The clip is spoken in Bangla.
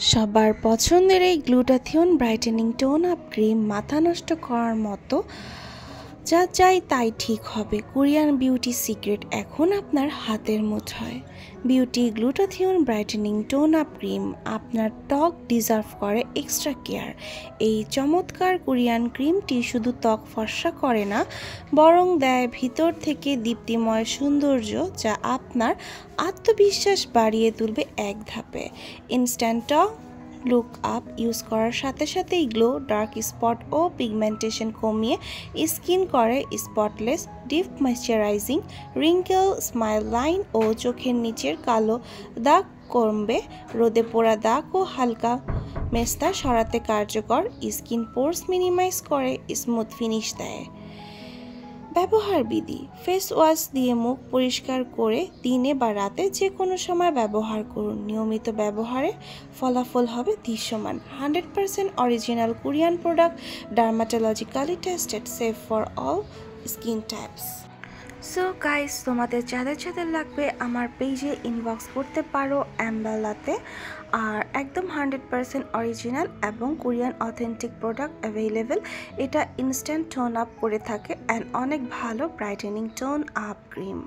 সবার পছন্দের এই glutathione brightening tone up cream মাথা নষ্ট করার মতো যা চাই তাই ঠিক হবে। কোরিয়ান বিউটি সিক্রেট এখন আপনার হাতের মুঠোয়। Beauty glutathione brightening tone up cream. আপনার ত্বক ডিজার্ভ করে এক্সট্রা কেয়ার। এই চমৎকার কোরিয়ান ক্রিমটি শুধু ত্বক ফর্সা করে না, বরং দেয় ভিতর থেকে দীপ্তিময় সৌন্দর্য যা আপনার আত্মবিশ্বাস বাড়িয়ে তুলবে এক ধাপে। ইনস্ট্যান্ট লুক আপ ইউজ করার সাথে সাথেই গ্লো, ডার্ক স্পট ও পিগমেন্টেশন কমিয়ে স্কিন করে spotless, deep moisturising, wrinkle, smile line ও চোখের নিচের কালো দাগ কমবে, রোদে পোড়া দাগ ও হালকা মেস্তা সরাতে কার্যকর, স্কিন পোর্স মিনিমাইজ করে, স্মুথ ফিনিশ দেয়। ব্যবহার বিধি: ফেস ওয়াশ দিয়ে মুখ পরিষ্কার করে দিনে বা রাতে যে কোনো সময় ব্যবহার করুন। নিয়মিত ব্যবহারে ফলাফল হবে দৃশ্যমান। 100% original Korean product, dermatologically tested, safe for all skin types. So guys, তোমাদের যাদের লাগবে আমার পেজে ইনবক্স করতে পারো অ্যাম্বেলাতে। আর একদম 100% অরিজিনাল এবং কোরিয়ান অথেন্টিক প্রোডাক্ট অ্যাভেলেবেল। এটা ইনস্ট্যান্ট টোন আপ করে থাকে অ্যান্ড অনেক ভালো ব্রাইটেনিং টোন আপ ক্রিম।